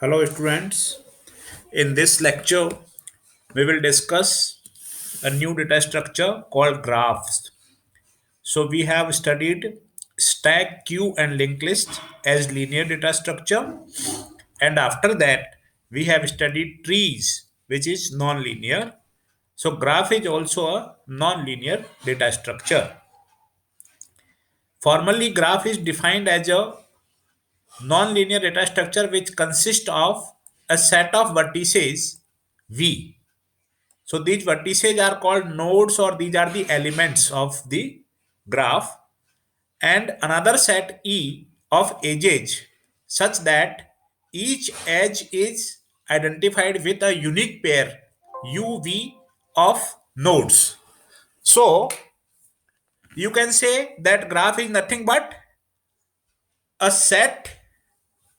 Hello, students. In this lecture, we will discuss a new data structure called graphs. So, we have studied stack, queue, and linked list as linear data structure, and after that, we have studied trees, which is non-linear. So, graph is also a non-linear data structure. Formally, graph is defined as a non-linear data structure which consists of a set of vertices V. So these vertices are called nodes, or these are the elements of the graph, and another set E of edges such that each edge is identified with a unique pair UV of nodes. So you can say that graph is nothing but a set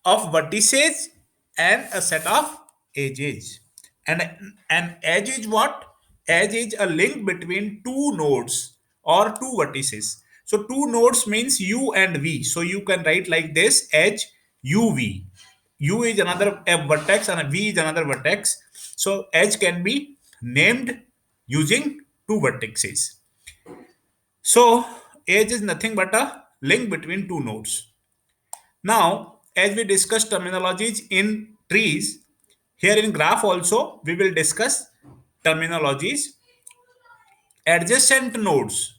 of vertices and a set of edges. And an edge is what? Edge is a link between two nodes or two vertices. So two nodes means U and V. So you can write like this: edge UV. U is another a vertex and V is another vertex. So edge can be named using two vertices. So edge is nothing but a link between two nodes. Now, as we discussed terminologies in trees, here in graph also we will discuss terminologies. Adjacent nodes.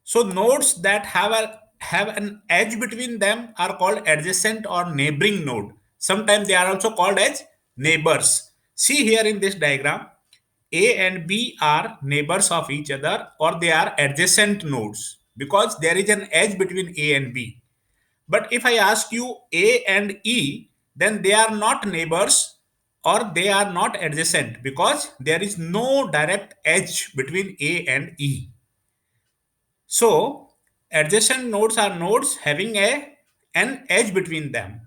So nodes that have an edge between them are called adjacent or neighboring node. Sometimes they are also called as neighbors. See here in this diagram, A and B are neighbors of each other, or they are adjacent nodes because there is an edge between A and B. But if I ask you A and E, then they are not neighbors or they are not adjacent because there is no direct edge between A and E. So, adjacent nodes are nodes having an edge between them.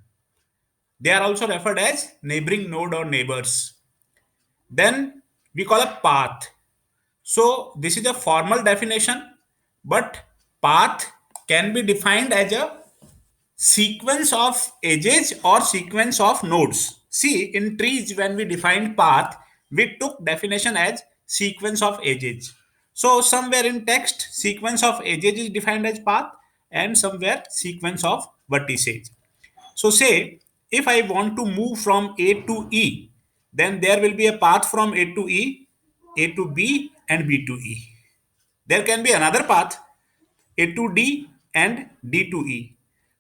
They are also referred as neighboring node or neighbors. Then we call a path. So, this is a formal definition, but path can be defined as a sequence of edges or sequence of nodes. See, in trees, when we defined path, we took definition as sequence of edges. So somewhere in text, sequence of edges is defined as path, and somewhere sequence of vertices. So say, if I want to move from A to E, then there will be a path from A to E, A to B, and B to E. There can be another path, A to D and D to E.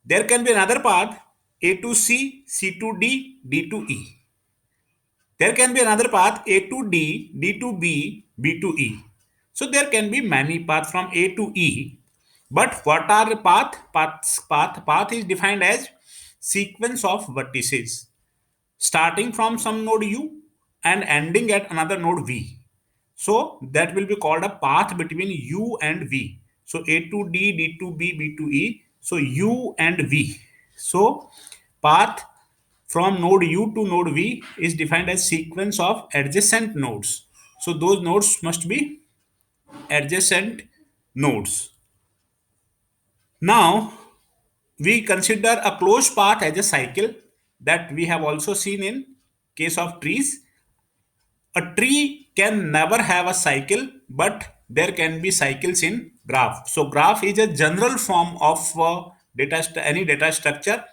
There can be another path, A to C, C to D, D to E. There can be another path, A to D, D to B, B to E. So there can be many paths from A to E. But what are the path is defined as sequence of vertices starting from some node U and ending at another node V. So that will be called a path between U and V. So A to D, D to B, B to E. So U and V. So path from node U to node V is defined as sequence of adjacent nodes. So those nodes must be adjacent nodes. Now we consider a closed path as a cycle that we have also seen in case of trees. A tree can never have a cycle, but there can be cycles in graph. So graph is a general form of any data structure.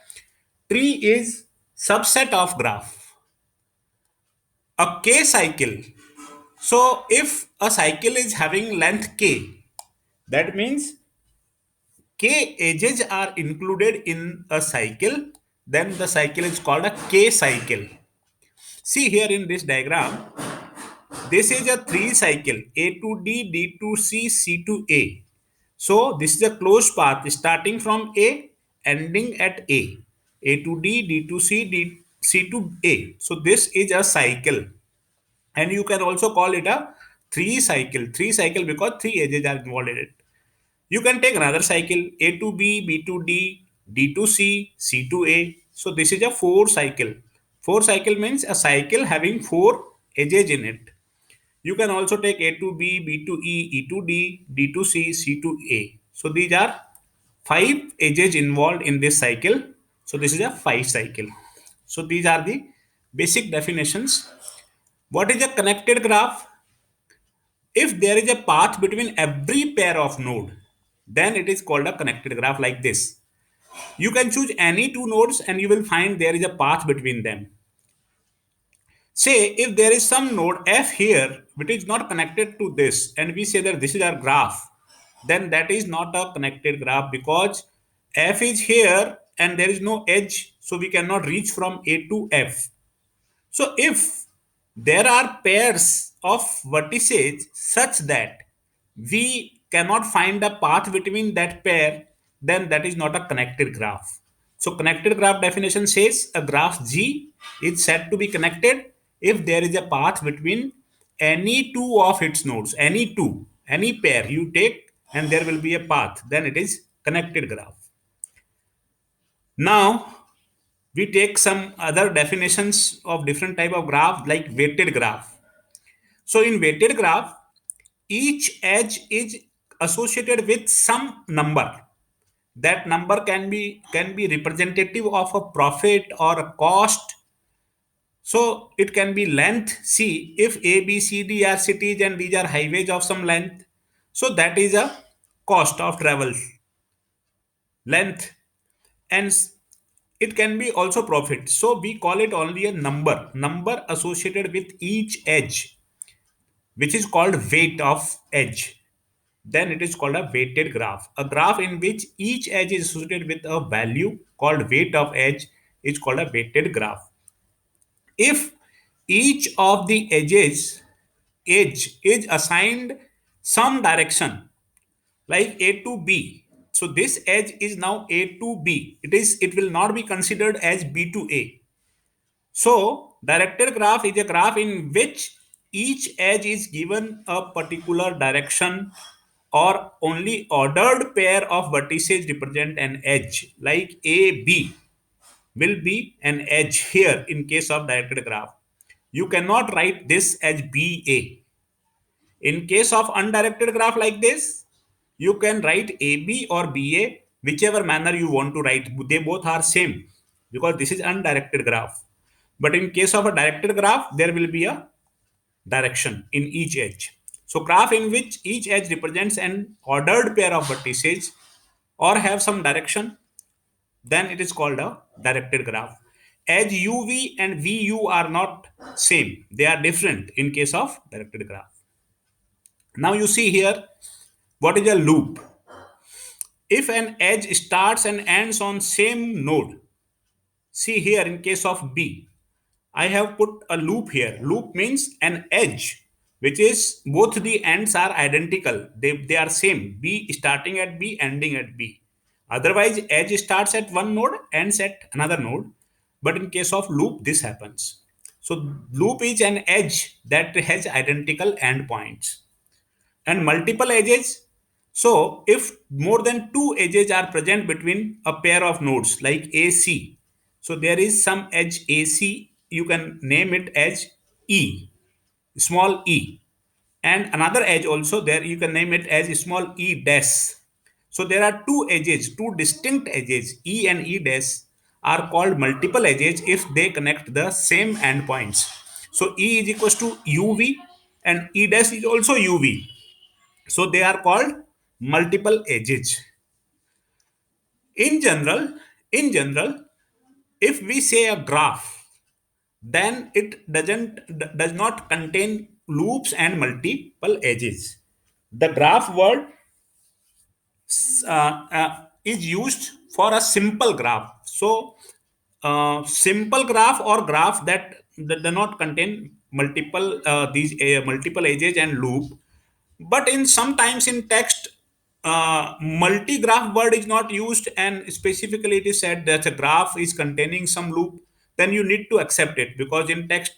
Tree is subset of graph. A k cycle. So if a cycle is having length k, that means k edges are included in a cycle, then the cycle is called a k cycle. See here in this diagram, this is a three cycle, A to D, D to C, C to A. So this is a closed path starting from A, ending at A. A to D, D to C, C to A. So this is a cycle. And you can also call it a three cycle because three edges are involved in it. You can take another cycle, A to B, B to D, D to C, C to A. So this is a four cycle. Four cycle means a cycle having four edges in it. You can also take A to B, B to E, E to D, D to C, C to A. So these are five edges involved in this cycle. So this is a five cycle. So these are the Basic definitions. What is a connected graph? If there is a path between every pair of node, then it is called a connected graph like this. You can choose any two nodes and you will find there is a path between them. Say if there is some node f here which is not connected to this and we say that this is our graph, then that is not a connected graph because f is here and there is no edge, so we cannot reach from a to f. So if there are pairs of vertices such that we cannot find a path between that pair, then that is not a connected graph. So connected graph definition says a graph G is said to be connected if there is a path between any two of its nodes, any pair you take and there will be a path, then it is connected graph. Now we take some other definitions of different type of graph like weighted graph. So in weighted graph, each edge is associated with some number. That number can be representative of a profit or a cost. So it can be length. See, if A, B, C, D are cities and these are highways of some length, so that is a cost of travel length, and it can be also profit. So we call it only a number associated with each edge, which is called weight of edge. Then it is called a weighted graph. A graph in which each edge is associated with a value called weight of edge is called a weighted graph. If each of the edge is assigned some direction like A to B, so this edge is now A to B. It will not be considered as B to A. So, directed graph is a graph in which each edge is given a particular direction, or only ordered pair of vertices represent an edge. Like AB will be an edge here in case of directed graph. You cannot write this as BA. In case of undirected graph like this, you can write AB or BA, whichever manner you want to write. They both are same because this is undirected graph. But in case of a directed graph, there will be a direction in each edge. So graph in which each edge represents an ordered pair of vertices or have some direction, then it is called a directed graph. Edge UV and VU are not same. They are different in case of directed graph. Now you see here, what is a loop? If an edge starts and ends on same node, see here in case of B, I have put a loop here. Loop means an edge, which is both the ends are identical. They are same. B starting at B, ending at B. Otherwise, edge starts at one node, ends at another node. But in case of loop, this happens. So loop is an edge that has identical endpoints and multiple edges. So if more than two edges are present between a pair of nodes like AC, so there is some edge AC, you can name it as E, small e, and another edge also there, you can name it as small e dash. So there are two edges, two distinct edges, E and E dash are called multiple edges if they connect the same endpoints. So E is equals to UV and E dash is also UV, so they are called multiple edges. In general, if we say a graph, then it does not contain loops and multiple edges. The graph word is used for a simple graph. So, simple graph or graph that do not contain multiple edges and loop. But in sometimes in text, multi-graph word is not used, and specifically it is said that a graph is containing some loop. Then you need to accept it because in text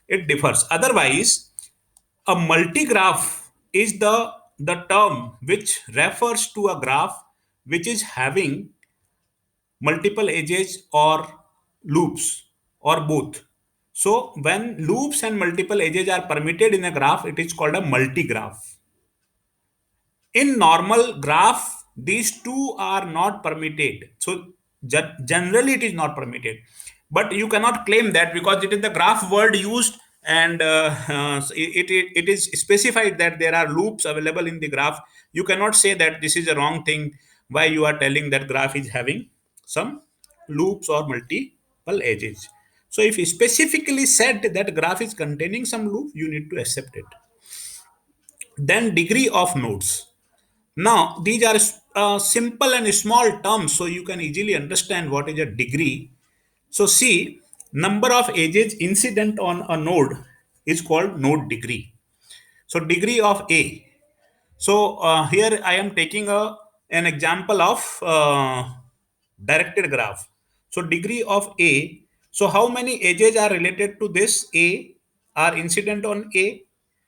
it differs. Otherwise, a multi-graph is the term which refers to a graph which is having multiple edges or loops or both. So when loops and multiple edges are permitted in a graph, it is called a multi-graph. In normal graph, these two are not permitted. So generally it is not permitted. but you cannot claim that because it is the graph word used, and it is specified that there are loops available in the graph. You cannot say that this is a wrong thing why you are telling that graph is having some loops or multiple edges. So if you specifically said that graph is containing some loop, you need to accept it. Then degree of nodes. Now, these are simple and small terms, so you can easily understand what is a degree. So, see, number of edges incident on a node is called node degree. So, degree of A. So, here I am taking an example of directed graph. So, degree of A. So, how many edges are related to this A are incident on A?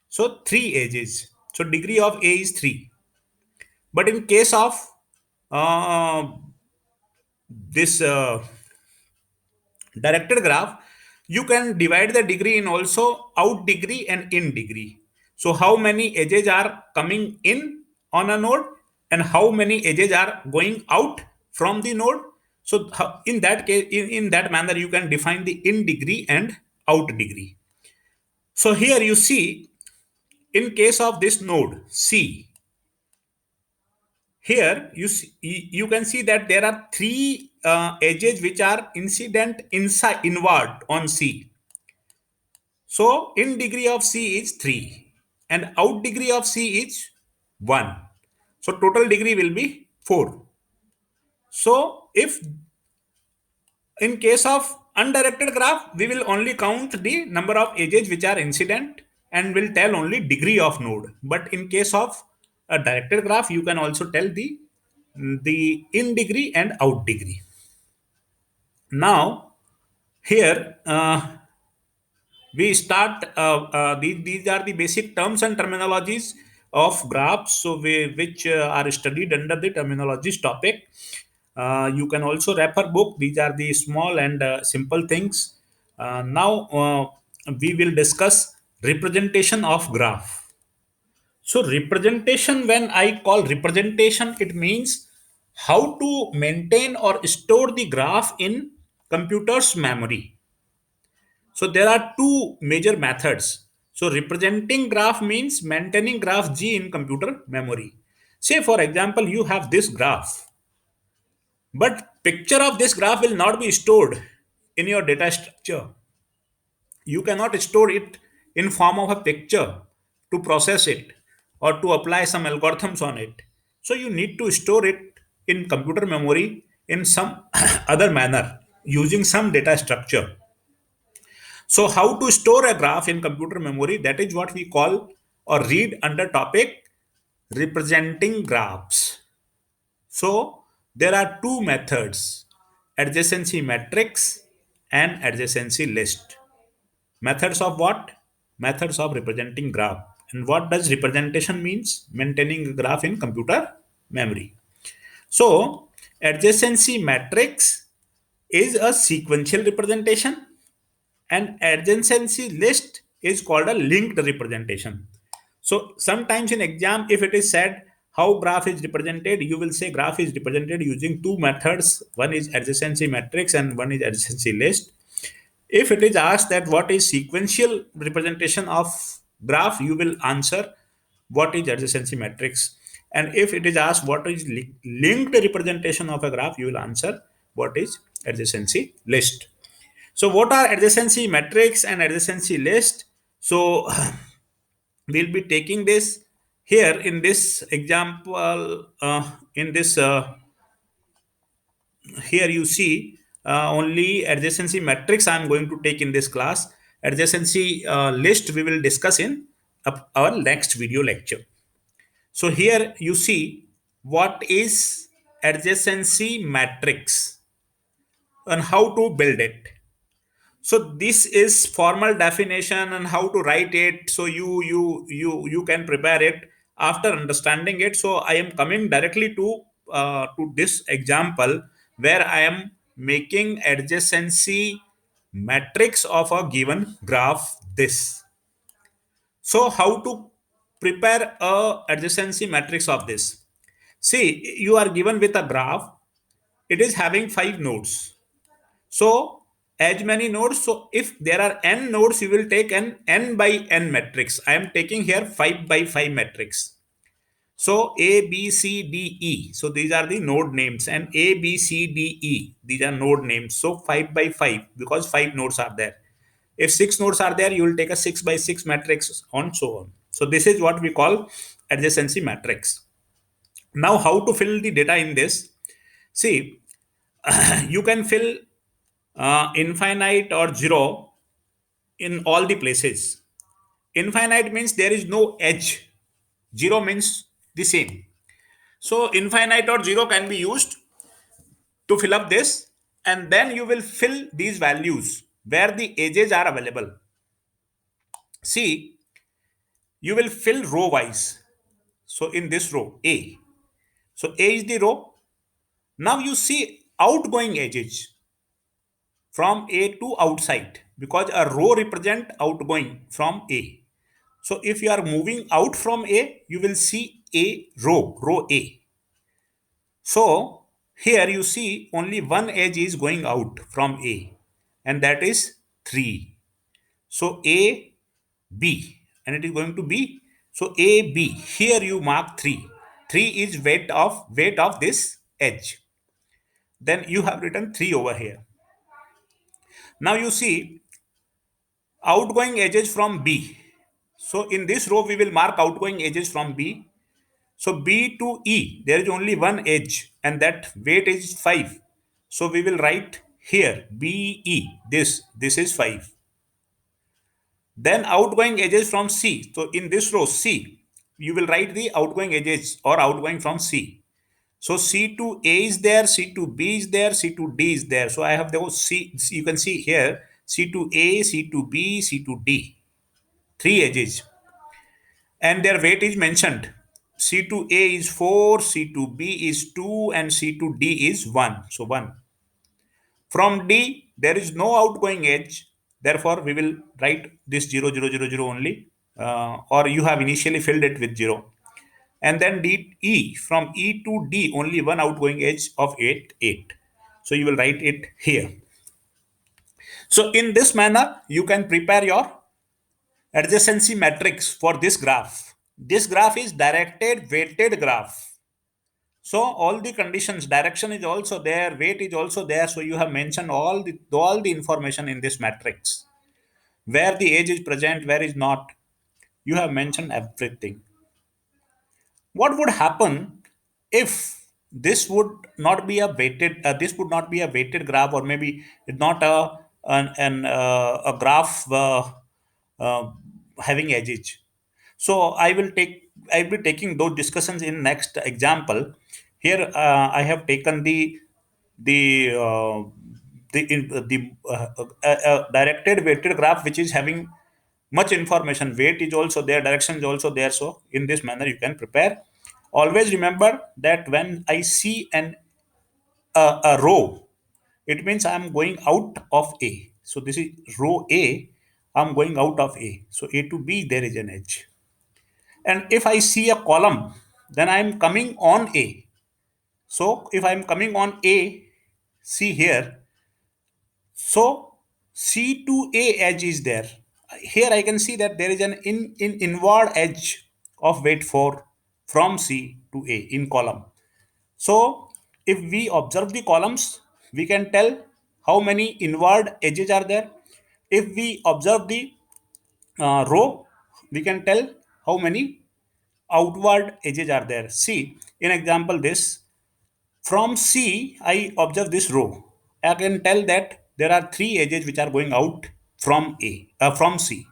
So, three edges. So, degree of A is 3. But in case of uh, this directed graph, you can divide the degree in also out degree and in degree. So how many edges are coming in on a node and how many edges are going out from the node. So in that case, in that manner, you can define the in degree and out degree. So here you see, in case of this node C, here you can see that there are three edges which are incident inside inward on C. So in degree of C is 3 and out degree of C is 1. So total degree will be 4. So if in case of undirected graph, we will only count the number of edges which are incident and will tell only degree of node. But in case of a directed graph, you can also tell the in degree and out degree. Now here we start these are the basic terms and terminologies of graphs, so which are studied under the terminologies topic. You can also refer book. These are the small and simple things. Now we will discuss representation of graph. So representation, when I call representation, it means how to maintain or store the graph in computer's memory. So there are two major methods. So representing graph means maintaining graph G in computer memory. Say for example, you have this graph, but picture of this graph will not be stored in your data structure. You cannot store it in form of a picture to process it or to apply some algorithms on it. So you need to store it in computer memory in some other manner using some data structure. So how to store a graph in computer memory, that is what we call or read under topic representing graphs. So there are two methods, adjacency matrix and adjacency list. Methods of what? Methods of representing graph. And what does representation means? Maintaining a graph in computer memory. So adjacency matrix is a sequential representation and adjacency list is called a linked representation. So sometimes in exam, if it is said how graph is represented, you will say graph is represented using two methods. One is adjacency matrix and one is adjacency list. If it is asked that what is sequential representation of graph, you will answer what is adjacency matrix. And if it is asked what is linked representation of a graph, you will answer what is adjacency list. So what are adjacency matrix and adjacency list? So we'll be taking this here in this example. In this Here you see only adjacency matrix I am going to take in this class. Adjacency list we will discuss in our next video lecture. So here you see what is adjacency matrix and how to build it. So this is formal definition and how to write it, so you can prepare it after understanding it. So I am coming directly to this example where I am making adjacency matrix of a given graph this. So how to prepare a adjacency matrix of this? See, you are given with a graph. It is having 5 nodes. So as many nodes. So if there are n nodes, you will take an n by n matrix. I am taking here 5 by 5 matrix. So A, B, C, D, E. So these are the node names, and A, B, C, D, E. These are node names. So 5 by 5, because 5 nodes are there. If 6 nodes are there, you will take a 6 by 6 matrix, on so on. So this is what we call adjacency matrix. Now, how to fill the data in this? See, you can fill infinite or zero in all the places. Infinite means there is no edge. Zero means the same. So infinite or zero can be used to fill up this, and then you will fill these values where the edges are available. See, you will fill row wise. So in this row A, so A is the row. Now you see outgoing edges from A to outside, because a row represent outgoing from A. So if you are moving out from A, you will see a row A. So here you see only one edge is going out from A, and that is 3. So A, B, and it is going to be, so A, B. Here you mark 3. 3 is weight of this edge. Then you have written 3 over here. Now you see outgoing edges from B. So in this row we will mark outgoing edges from B. So B to E, there is only one edge, and that weight is 5. So we will write here BE, this is 5. Then outgoing edges from C. So in this row C, you will write the outgoing edges or outgoing from C. So C to A is there, C to B is there, C to D is there. So I have those C, you can see here C to A, C to B, C to D. 3 edges. And their weight is mentioned. C to A is 4, C to B is 2, and C to D is 1. So 1. From D, there is no outgoing edge. Therefore, we will write this 0, 0, 0, 0 only. Or you have initially filled it with 0. And then D, E, from E to D, only one outgoing edge of 8, 8. So you will write it here. So in this manner, you can prepare your adjacency matrix for this graph. This graph is directed weighted graph. So all the conditions, direction is also there, weight is also there. So you have mentioned all the information in this matrix. Where the edge is present, where is not. You have mentioned everything. What would happen if this would not be a weighted? This would not be a weighted graph, or maybe it's not a graph uh, having edges. So I will be taking those discussions in next example. Here I have taken the uh, directed weighted graph, which is having much information. Weight is also there, direction is also there. So in this manner you can prepare. Always remember that when I see a row, it means I am going out of A. So this is row A. I'm going out of A. So A to B, there is an edge. And if I see a column, then I am coming on A. So if I am coming on A, see here. So C to A edge is there. Here I can see that there is an inward edge of weight 4 from C to A in column. So if we observe the columns, we can tell how many inward edges are there. If we observe the row, we can tell how many outward edges are there. See, in example this, from C, I observe this row. I can tell that there are 3 edges which are going out from from C.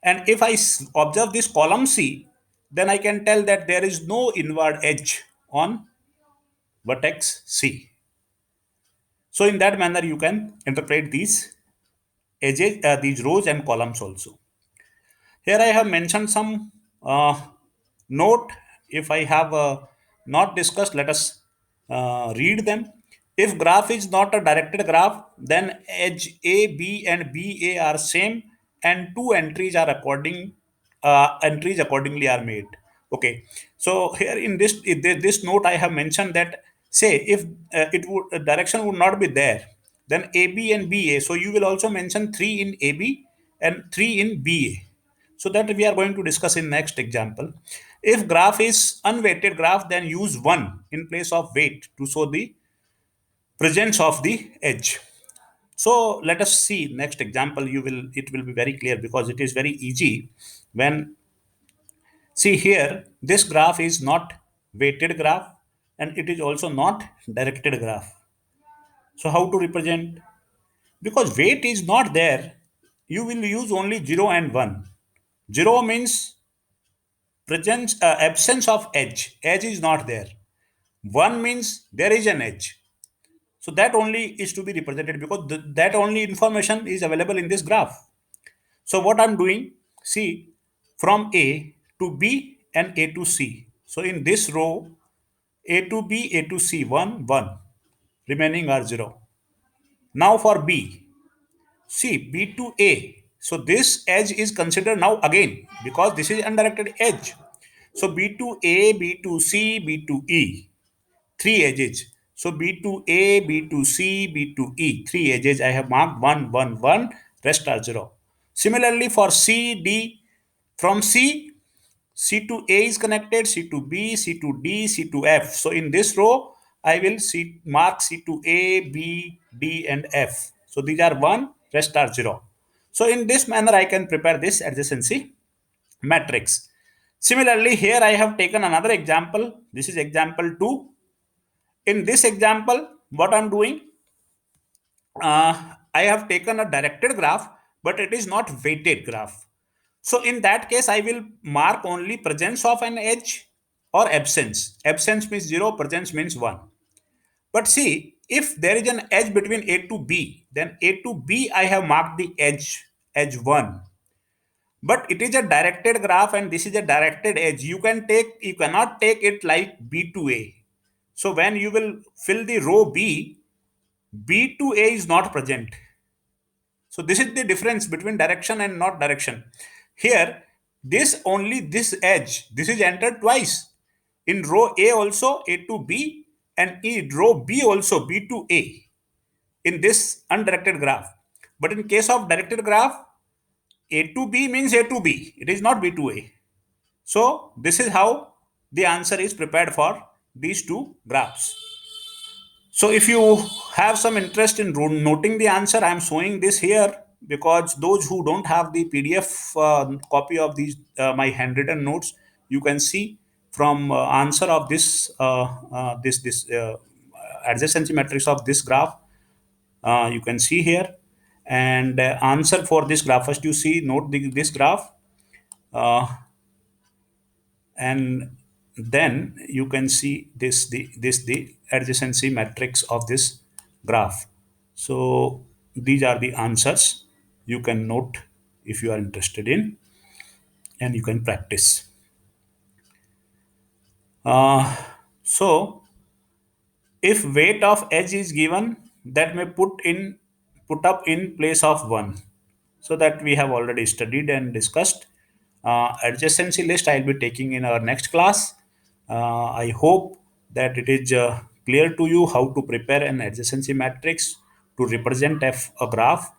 And if I observe this column C, then I can tell that there is no inward edge on vertex C. So in that manner, you can interpret these edges, these rows and columns also. Here I have mentioned some note. If I have not discussed, let us read them. If graph is not a directed graph, then edge A, B, and B, A are same, and two entries accordingly are made. Okay. So here in this note, I have mentioned that, say if it would direction would not be there, then AB and BA. So you will also mention 3 in AB and 3 in BA. So that we are going to discuss in next example. If graph is unweighted graph, then use 1 in place of weight to show the presence of the edge. So let us see next example. It will be very clear because it is very easy. When see here, this graph is not weighted graph and it is also not directed graph. So how to represent? Because weight is not there, you will use only 0 and 1. 0 means presence absence of edge. Edge is not there. 1 means there is an edge. So that only is to be represented because that only information is available in this graph. So what I'm doing, see, from A to B and A to C. So in this row, A to B, A to C, 1, 1. Remaining are 0. Now for B, see, B to A. So this edge is considered now again because this is undirected edge. So B to A, B to C, B to E. Three edges. So B to A, B to C, B to E. Three edges. I have marked 1, 1, 1. Rest are 0. Similarly for C, D, from C to A is connected, C to B, C to D, C to F. So in this row, I will mark C to A, B, D, and F. So these are 1, rest are 0. So in this manner, I can prepare this adjacency matrix. Similarly, here I have taken another example. This is example 2. In this example, what I'm doing, I have taken a directed graph, but it is not weighted graph. So in that case, I will mark only presence of an edge or absence. Absence means 0, presence means 1. But see, if there is an edge between A to B, then A to B I have marked the edge 1. But it is a directed graph and this is a directed edge. You cannot take it like B to A. So when you will fill the row B, B to A is not present. So this is the difference between direction and not direction. Here, this edge, this is entered twice. In row A also, A to B, and in row B also, B to A, in this undirected graph. But in case of directed graph, A to B means A to B. It is not B to A. So this is how the answer is prepared for these two graphs. So if you have some interest in noting the answer, I am showing this here because those who don't have the PDF copy of these my handwritten notes, you can see from answer of this adjacency matrix of this graph. You can see here and answer for this graph. First, you see note this graph. And then you can see the adjacency matrix of this graph. So these are the answers you can note if you are interested in, and you can practice. So if weight of edge is given, that may put up in place of 1. So that we have already studied and discussed. Adjacency list I'll be taking in our next class. I hope that it is clear to you how to prepare an adjacency matrix to represent a graph.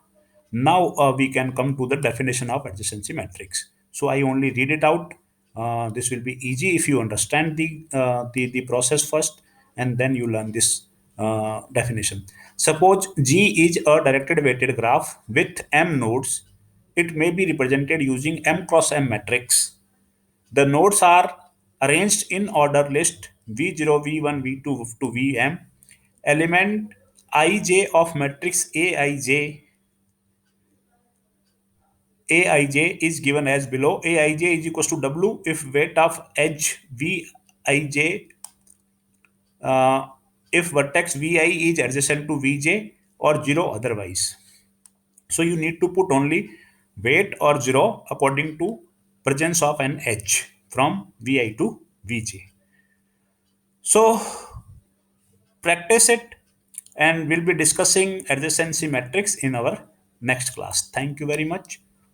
Now we can come to the definition of adjacency matrix. So I only read it out. This will be easy if you understand the process first, and then you learn this definition. Suppose G is a directed weighted graph with m nodes. It may be represented using m cross m matrix. The nodes are arranged in order list V0, V1, V2 to Vm. Element ij of matrix Aij is given as below. Aij is equals to W if weight of edge Vij, if vertex Vi is adjacent to Vj or 0 otherwise. So you need to put only weight or 0 according to presence of an edge from Vi to Vj. So practice it, and we'll be discussing adjacency matrix in our next class. Thank you very much.